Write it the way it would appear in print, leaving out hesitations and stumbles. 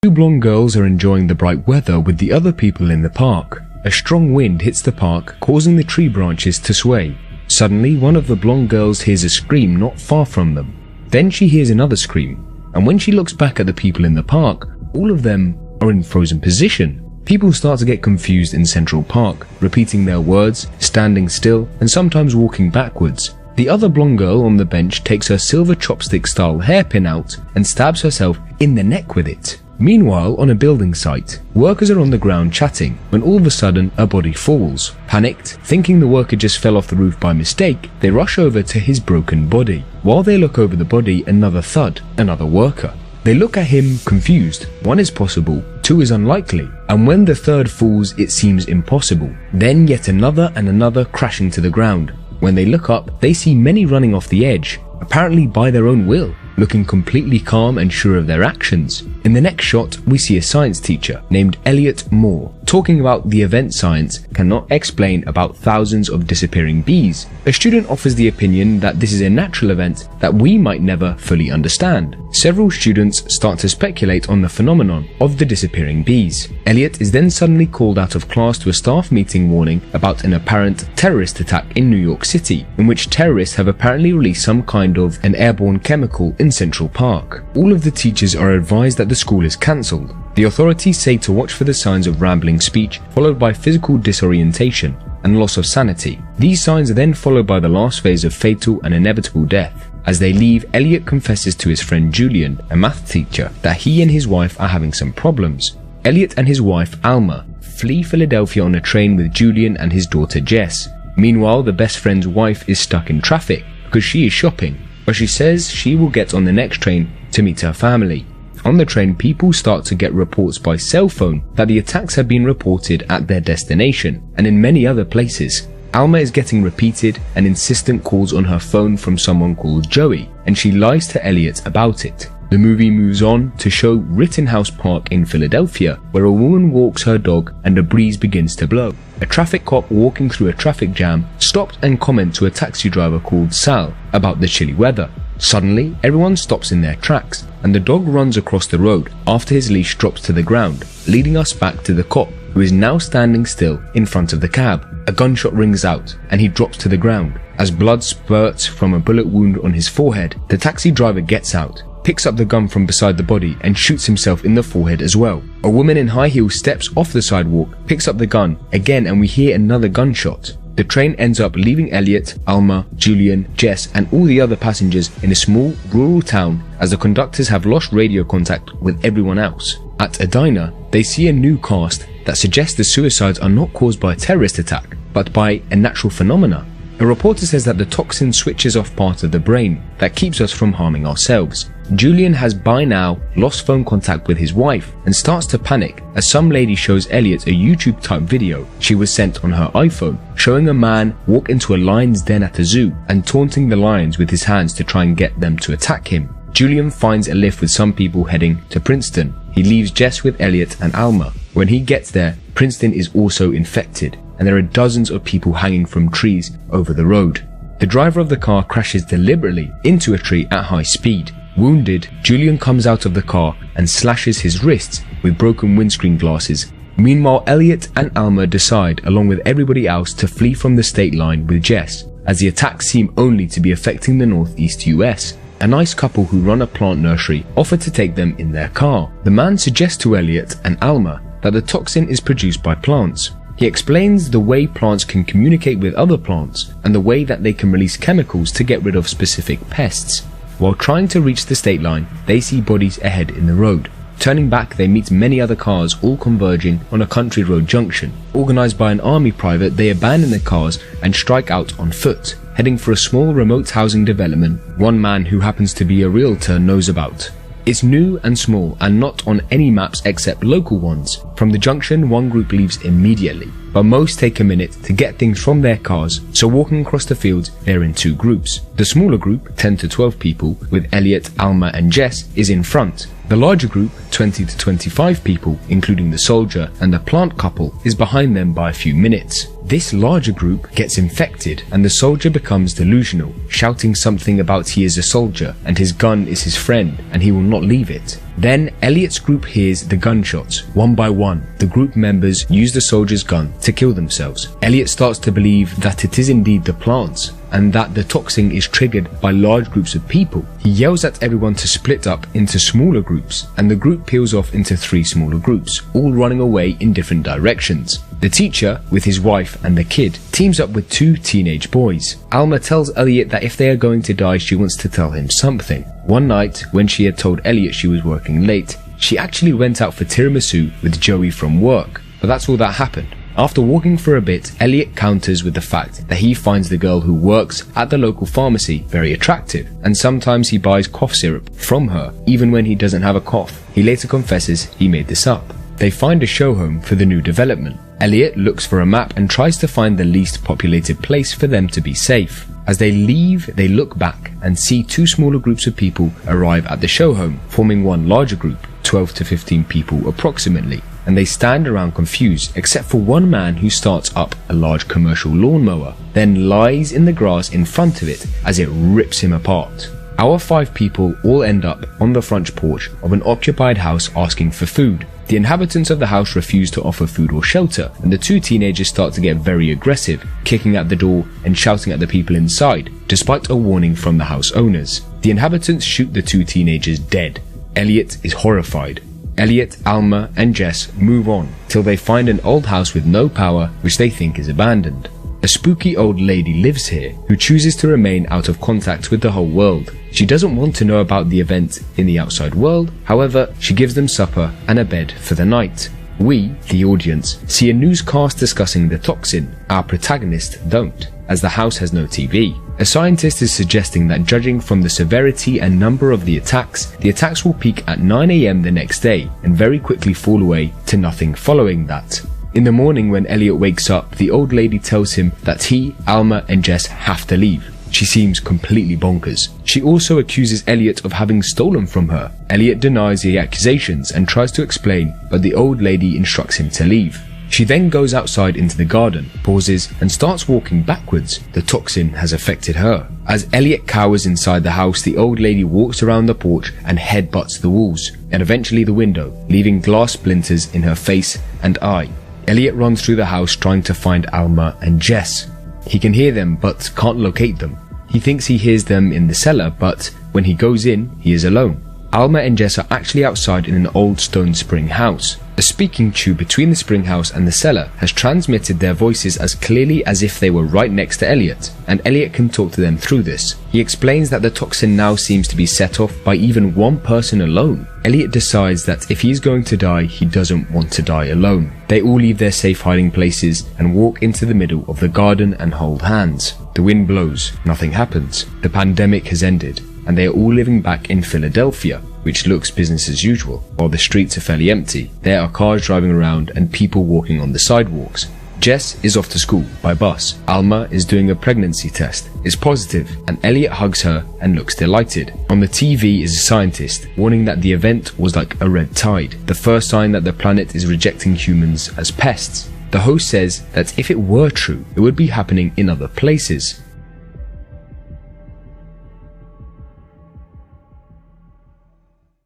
Two blonde girls are enjoying the bright weather with the other people in the park. A strong wind hits the park, causing the tree branches to sway. Suddenly, one of the blonde girls hears a scream not far from them. Then she hears another scream, and when she looks back at the people in the park, all of them are in frozen position. People start to get confused in Central Park, repeating their words, standing still, and sometimes walking backwards. The other blonde girl on the bench takes her silver chopstick-style hairpin out and stabs herself in the neck with it. Meanwhile, on a building site, workers are on the ground chatting when all of a sudden a body falls. Panicked, thinking the worker just fell off the roof by mistake, they rush over to his broken body. While they look over the body, another thud, another worker. They look at him confused. One is possible, two is unlikely, and when the third falls it seems impossible. Then yet another and another crashing to the ground. When they look up, they see many running off the edge, apparently by their own will, looking completely calm and sure of their actions. In the next shot, we see a science teacher named Elliot Moore talking about the event science cannot explain about thousands of disappearing bees. A student offers the opinion that this is a natural event that we might never fully understand. Several students start to speculate on the phenomenon of the disappearing bees. Elliot is then suddenly called out of class to a staff meeting warning about an apparent terrorist attack in New York City, in which terrorists have apparently released some kind of an airborne chemical in Central Park. All of the teachers are advised that the school is cancelled. The authorities say to watch for the signs of rambling speech, followed by physical disorientation and loss of sanity. These signs are then followed by the last phase of fatal and inevitable death. As they leave, Elliot confesses to his friend Julian, a math teacher, that he and his wife are having some problems. Elliot and his wife Alma flee Philadelphia on a train with Julian and his daughter Jess. Meanwhile, the best friend's wife is stuck in traffic because she is shopping, but she says she will get on the next train to meet her family. On the train, people start to get reports by cell phone that the attacks have been reported at their destination and in many other places. Alma is getting repeated and insistent calls on her phone from someone called Joey, and she lies to Elliot about it. The movie moves on to show Rittenhouse Park in Philadelphia, where a woman walks her dog and a breeze begins to blow. A traffic cop walking through a traffic jam stopped and commented to a taxi driver called Sal about the chilly weather. Suddenly, everyone stops in their tracks, and the dog runs across the road after his leash drops to the ground, leading us back to the cop, who is now standing still in front of the cab. A gunshot rings out, and he drops to the ground. As blood spurts from a bullet wound on his forehead, the taxi driver gets out, picks up the gun from beside the body, and shoots himself in the forehead as well. A woman in high heels steps off the sidewalk, picks up the gun again, and we hear another gunshot. The train ends up leaving Elliot, Alma, Julian, Jess, and all the other passengers in a small, rural town as the conductors have lost radio contact with everyone else. At a diner, they see a new cast that suggests the suicides are not caused by a terrorist attack, but by a natural phenomena. A reporter says that the toxin switches off part of the brain that keeps us from harming ourselves. Julian has by now lost phone contact with his wife and starts to panic as some lady shows Elliot a YouTube type video she was sent on her iPhone showing a man walk into a lion's den at a zoo and taunting the lions with his hands to try and get them to attack him. Julian finds a lift with some people heading to Princeton. He leaves Jess with Elliot and Alma. When he gets there, Princeton is also infected, and there are dozens of people hanging from trees over the road. The driver of the car crashes deliberately into a tree at high speed. Wounded, Julian comes out of the car and slashes his wrists with broken windscreen glasses. Meanwhile, Elliot and Alma decide, along with everybody else, to flee from the state line with Jess, as the attacks seem only to be affecting the Northeast US. A nice couple who run a plant nursery offer to take them in their car. The man suggests to Elliot and Alma that the toxin is produced by plants. He explains the way plants can communicate with other plants and the way that they can release chemicals to get rid of specific pests. While trying to reach the state line, they see bodies ahead in the road. Turning back, they meet many other cars all converging on a country road junction. Organized by an army private, they abandon their cars and strike out on foot, heading for a small remote housing development one man who happens to be a realtor knows about. It's new and small and not on any maps except local ones. From the junction, one group leaves immediately, but most take a minute to get things from their cars, so walking across the fields, they're in two groups. The smaller group, 10 to 12 people, with Elliot, Alma and Jess, is in front. The larger group, 20 to 25 people, including the soldier and the plant couple, is behind them by a few minutes. This larger group gets infected and the soldier becomes delusional, shouting something about he is a soldier and his gun is his friend and he will not leave it. Then Elliot's group hears the gunshots. One by one, the group members use the soldier's gun to kill themselves. Elliot starts to believe that it is indeed the plants, and that the toxin is triggered by large groups of people. He yells at everyone to split up into smaller groups, and the group peels off into 3 smaller groups, all running away in different directions. The teacher, with his wife and the kid, teams up with 2 teenage boys. Alma tells Elliot that if they are going to die, she wants to tell him something. One night, when she had told Elliot she was working late, she actually went out for tiramisu with Joey from work, but that's all that happened. After walking for a bit, Elliot counters with the fact that he finds the girl who works at the local pharmacy very attractive, and sometimes he buys cough syrup from her, even when he doesn't have a cough. He later confesses he made this up. They find a show home for the new development. Elliot looks for a map and tries to find the least populated place for them to be safe. As they leave, they look back and see 2 smaller groups of people arrive at the show home, forming one larger group, 12 to 15 people approximately, and they stand around confused except for one man who starts up a large commercial lawnmower, then lies in the grass in front of it as it rips him apart. Our 5 people all end up on the front porch of an occupied house asking for food. The inhabitants of the house refuse to offer food or shelter, and the 2 teenagers start to get very aggressive, kicking at the door and shouting at the people inside, despite a warning from the house owners. The inhabitants shoot the 2 teenagers dead. Elliot is horrified. Elliot, Alma, and Jess move on till they find an old house with no power, which they think is abandoned. A spooky old lady lives here who chooses to remain out of contact with the whole world. She doesn't want to know about the event in the outside world, however, she gives them supper and a bed for the night. We, the audience, see a newscast discussing the toxin. Our protagonist don't, as the house has no TV. A scientist is suggesting that judging from the severity and number of the attacks will peak at 9 AM the next day and very quickly fall away to nothing following that. In the morning when Elliot wakes up, the old lady tells him that he, Alma, and Jess have to leave. She seems completely bonkers. She also accuses Elliot of having stolen from her. Elliot denies the accusations and tries to explain, but the old lady instructs him to leave. She then goes outside into the garden, pauses, and starts walking backwards. The toxin has affected her. As Elliot cowers inside the house, the old lady walks around the porch and headbutts the walls, and eventually the window, leaving glass splinters in her face and eye. Elliot runs through the house trying to find Alma and Jess. He can hear them but can't locate them. He thinks he hears them in the cellar, but when he goes in, he is alone. Alma and Jess are actually outside in an old stone spring house. A speaking tube between the spring house and the cellar has transmitted their voices as clearly as if they were right next to Elliot, and Elliot can talk to them through this. He explains that the toxin now seems to be set off by even one person alone. Elliot decides that if he's going to die, he doesn't want to die alone. They all leave their safe hiding places and walk into the middle of the garden and hold hands. The wind blows, nothing happens. The pandemic has ended, and they are all living back in Philadelphia, which looks business as usual. While the streets are fairly empty, there are cars driving around and people walking on the sidewalks. Jess is off to school by bus. Alma is doing a pregnancy test. It's positive, and Elliot hugs her and looks delighted. On the TV is a scientist warning that the event was like a red tide, the first sign that the planet is rejecting humans as pests. The host says that if it were true, it would be happening in other places.